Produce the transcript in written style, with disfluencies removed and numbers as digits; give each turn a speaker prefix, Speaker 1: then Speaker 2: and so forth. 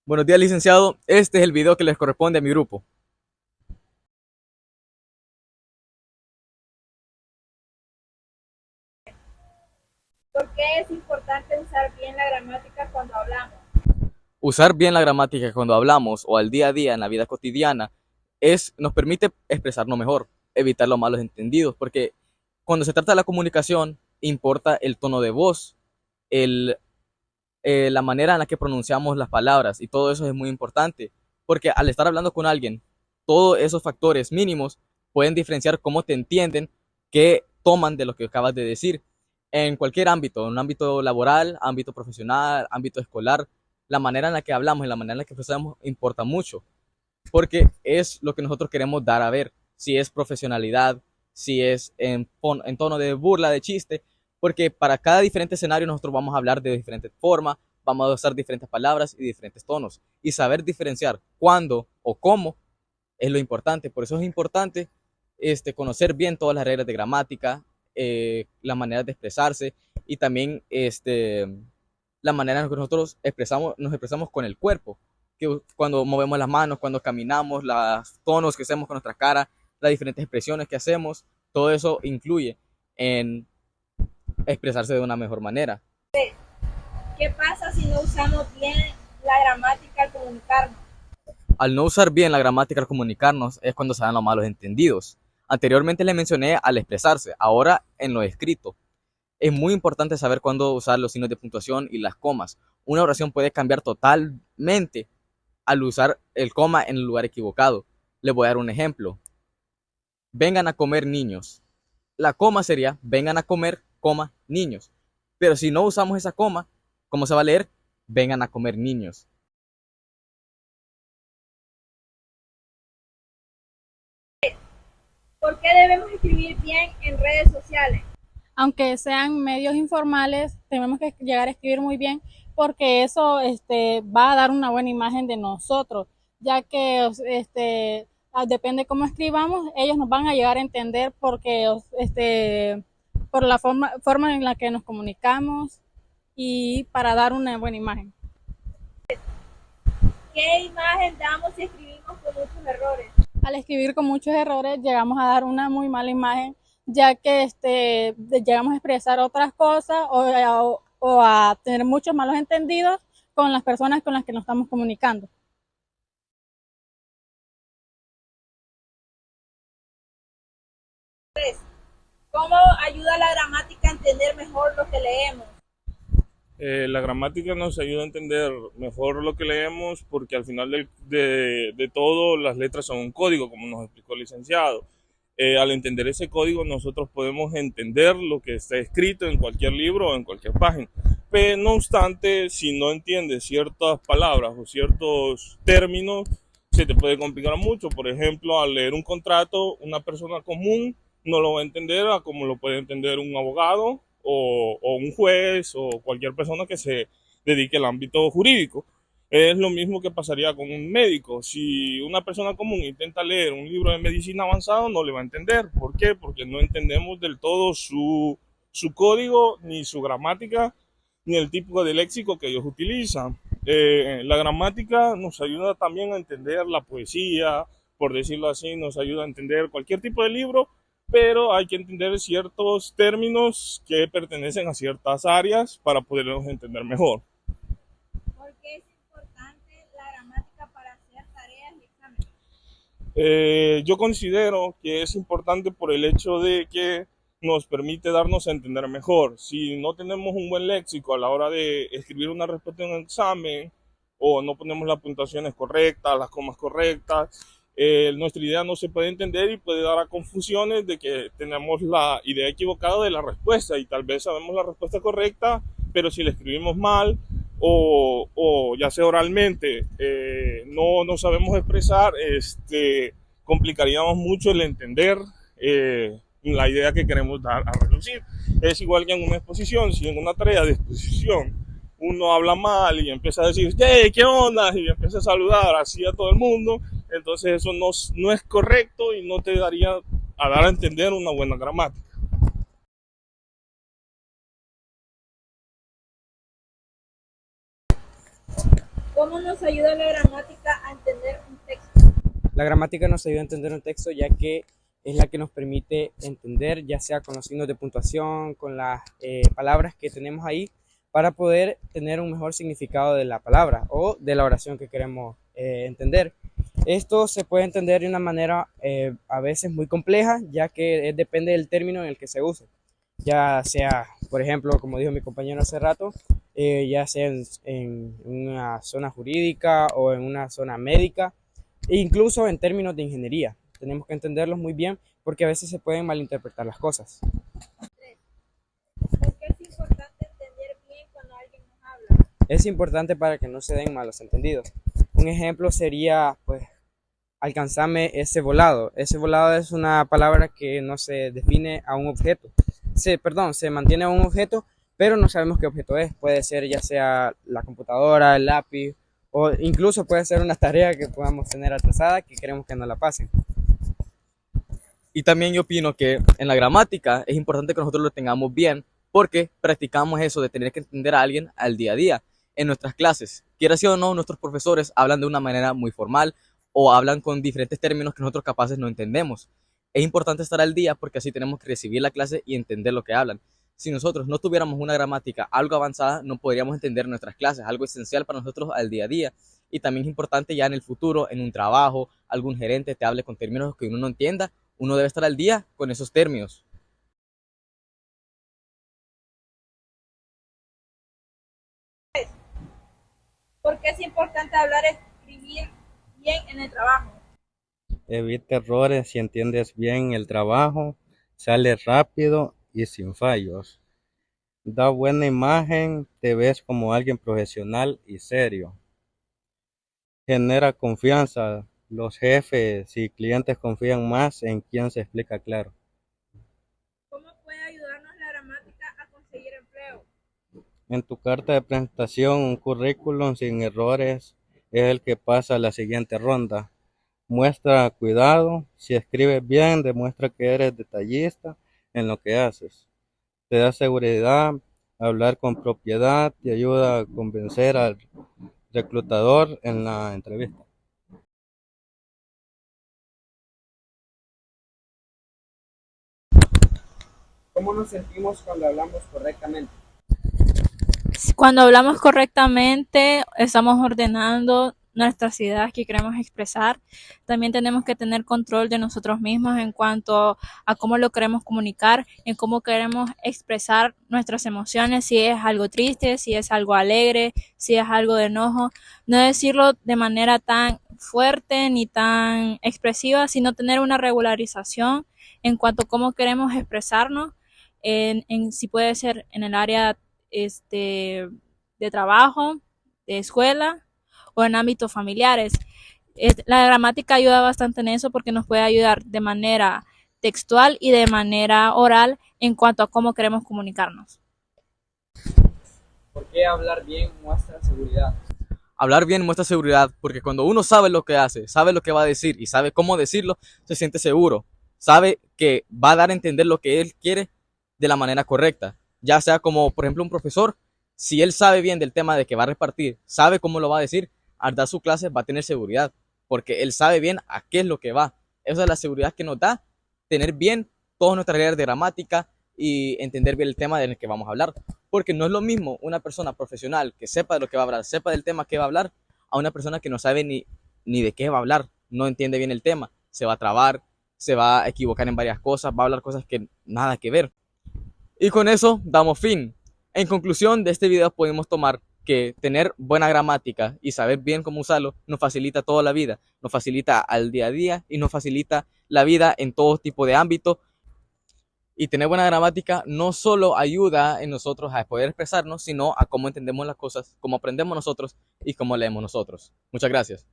Speaker 1: Buenos días, licenciado. Este es el video que les corresponde a mi grupo.
Speaker 2: ¿Por qué es importante usar bien la gramática cuando hablamos?
Speaker 1: Usar bien la gramática cuando hablamos o al día a día en la vida cotidiana nos permite expresarnos mejor, evitar los malos entendidos, porque cuando se trata de la comunicación importa el tono de voz, el, la manera en la que pronunciamos las palabras y todo eso es muy importante, porque al estar hablando con alguien, todos esos factores mínimos pueden diferenciar cómo te entienden, qué toman de lo que acabas de decir. En cualquier ámbito, en un ámbito laboral, ámbito profesional, ámbito escolar, la manera en la que hablamos y la manera en la que expresamos importa mucho, porque es lo que nosotros queremos dar a ver, si es profesionalidad, si es en tono de burla, de chiste, porque para cada diferente escenario nosotros vamos a hablar de diferente forma, vamos a usar diferentes palabras y diferentes tonos, y saber diferenciar cuándo o cómo es lo importante. Por eso es importante conocer bien todas las reglas de gramática, las maneras de expresarse y también la manera en que nosotros nos expresamos con el cuerpo, que cuando movemos las manos, cuando caminamos, los tonos que hacemos con nuestra cara, las diferentes expresiones que hacemos, todo eso incluye en expresarse de una mejor manera.
Speaker 2: ¿Qué pasa si no usamos bien la gramática al comunicarnos?
Speaker 1: Al no usar bien la gramática al comunicarnos es cuando se dan los malos entendidos. Anteriormente le mencioné al expresarse, ahora en lo escrito. Es muy importante saber cuándo usar los signos de puntuación y las comas. Una oración puede cambiar totalmente al usar el coma en el lugar equivocado. Les voy a dar un ejemplo. Vengan a comer niños. La coma sería vengan a comer, coma, niños. Pero si no usamos esa coma, ¿cómo se va a leer? Vengan a comer niños.
Speaker 2: ¿Por qué debemos escribir bien en redes sociales?
Speaker 3: Aunque sean medios informales, tenemos que llegar a escribir muy bien porque eso va a dar una buena imagen de nosotros, ya que depende cómo escribamos, ellos nos van a llegar a entender porque por la forma en la que nos comunicamos y para dar una buena imagen.
Speaker 2: ¿Qué imagen damos si escribimos con muchos errores?
Speaker 3: Al escribir con muchos errores llegamos a dar una muy mala imagen, ya que llegamos a expresar otras cosas o a tener muchos malos entendidos con las personas con las que nos estamos comunicando.
Speaker 2: ¿Cómo ayuda la gramática a entender mejor lo que leemos?
Speaker 4: La gramática nos ayuda a entender mejor lo que leemos porque al final de todo las letras son un código, como nos explicó el licenciado. Al entender ese código nosotros podemos entender lo que está escrito en cualquier libro o en cualquier página. Pero no obstante, si no entiendes ciertas palabras o ciertos términos, se te puede complicar mucho. Por ejemplo, al leer un contrato, una persona común no lo va a entender a como lo puede entender un abogado o un juez o cualquier persona que se dedique al ámbito jurídico. Es lo mismo que pasaría con un médico. Si una persona común intenta leer un libro de medicina avanzado, no le va a entender. ¿Por qué? Porque no entendemos del todo su código, ni su gramática, ni el tipo de léxico que ellos utilizan. La gramática nos ayuda también a entender la poesía, por decirlo así, nos ayuda a entender cualquier tipo de libro, pero hay que entender ciertos términos que pertenecen a ciertas áreas para poderlos entender mejor.
Speaker 2: ¿Por qué es importante la gramática para hacer tareas y exámenes?
Speaker 4: Yo considero que es importante por el hecho de que nos permite darnos a entender mejor. Si no tenemos un buen léxico a la hora de escribir una respuesta en un examen o no ponemos las puntuaciones correctas, las comas correctas, nuestra idea no se puede entender y puede dar a confusiones de que tenemos la idea equivocada de la respuesta y tal vez sabemos la respuesta correcta, pero si la escribimos mal o ya sea oralmente no sabemos expresar, complicaríamos mucho el entender la idea que queremos dar a relucir. Es igual que en una exposición, si en una tarea de exposición uno habla mal y empieza a decir, hey, ¿qué onda? Y empieza a saludar así a todo el mundo, entonces eso no es correcto y no te daría a dar a entender una buena gramática.
Speaker 2: ¿Cómo nos ayuda la gramática a entender un texto?
Speaker 5: La gramática nos ayuda a entender un texto ya que es la que nos permite entender, ya sea con los signos de puntuación, con las palabras que tenemos ahí, para poder tener un mejor significado de la palabra o de la oración que queremos entender. Esto se puede entender de una manera a veces muy compleja, ya que depende del término en el que se use. Ya sea, por ejemplo, como dijo mi compañero hace rato, ya sea en una zona jurídica o en una zona médica, e incluso en términos de ingeniería. Tenemos que entenderlos muy bien porque a veces se pueden malinterpretar las cosas.
Speaker 2: ¿Por qué es importante entender bien cuando alguien nos habla?
Speaker 5: Es importante para que no se den malos entendidos. Un ejemplo sería, pues, alcanzame ese volado. Ese volado es una palabra que no se define a un objeto. Se mantiene a un objeto, pero no sabemos qué objeto es. Puede ser ya sea la computadora, el lápiz, o incluso puede ser una tarea que podamos tener atrasada que queremos que nos la pasen.
Speaker 1: Y también yo opino que en la gramática es importante que nosotros lo tengamos bien porque practicamos eso de tener que entender a alguien al día a día en nuestras clases. Quiera sí o no, nuestros profesores hablan de una manera muy formal o hablan con diferentes términos que nosotros capaces no entendemos. Es importante estar al día porque así tenemos que recibir la clase y entender lo que hablan. Si nosotros no tuviéramos una gramática algo avanzada, no podríamos entender nuestras clases, algo esencial para nosotros al día a día. Y también es importante ya en el futuro, en un trabajo, algún gerente te hable con términos que uno no entienda, uno debe estar al día con esos términos.
Speaker 2: ¿Por qué es importante hablar y escribir bien en el trabajo?
Speaker 6: Evita errores si entiendes bien el trabajo, sale rápido y sin fallos. Da buena imagen, te ves como alguien profesional y serio. Genera confianza, los jefes y clientes confían más en quien se explica claro.
Speaker 2: ¿Cómo puede ayudarnos la gramática a conseguir empleo?
Speaker 6: En tu carta de presentación, un currículum sin errores es el que pasa a la siguiente ronda. Muestra cuidado, si escribes bien, demuestra que eres detallista en lo que haces. Te da seguridad, hablar con propiedad, te ayuda a convencer al reclutador en la entrevista.
Speaker 5: ¿Cómo nos sentimos cuando hablamos correctamente?
Speaker 3: Cuando hablamos correctamente, estamos ordenando nuestras ideas que queremos expresar. También tenemos que tener control de nosotros mismos en cuanto a cómo lo queremos comunicar, en cómo queremos expresar nuestras emociones, si es algo triste, si es algo alegre, si es algo de enojo. No decirlo de manera tan fuerte ni tan expresiva, sino tener una regularización en cuanto a cómo queremos expresarnos, si puede ser en el área de trabajo, de escuela o en ámbitos familiares. La gramática ayuda bastante en eso porque nos puede ayudar de manera textual y de manera oral en cuanto a cómo queremos comunicarnos.
Speaker 5: ¿Por qué hablar bien muestra seguridad?
Speaker 1: Hablar bien muestra seguridad porque cuando uno sabe lo que hace, sabe lo que va a decir y sabe cómo decirlo, se siente seguro. Sabe que va a dar a entender lo que él quiere de la manera correcta. Ya sea como, por ejemplo, un profesor, si él sabe bien del tema de que va a repartir, sabe cómo lo va a decir, al dar su clase va a tener seguridad, porque él sabe bien a qué es lo que va. Esa es la seguridad que nos da tener bien todas nuestras reglas de gramática y entender bien el tema del que vamos a hablar. Porque no es lo mismo una persona profesional que sepa de lo que va a hablar, sepa del tema que va a hablar, a una persona que no sabe ni de qué va a hablar, no entiende bien el tema, se va a trabar, se va a equivocar en varias cosas, va a hablar cosas que nada que ver. Y con eso damos fin. En conclusión de este video podemos tomar que tener buena gramática y saber bien cómo usarlo nos facilita toda la vida, nos facilita al día a día y nos facilita la vida en todo tipo de ámbitos. Y tener buena gramática no solo ayuda en nosotros a poder expresarnos, sino a cómo entendemos las cosas, cómo aprendemos nosotros y cómo leemos nosotros. Muchas gracias.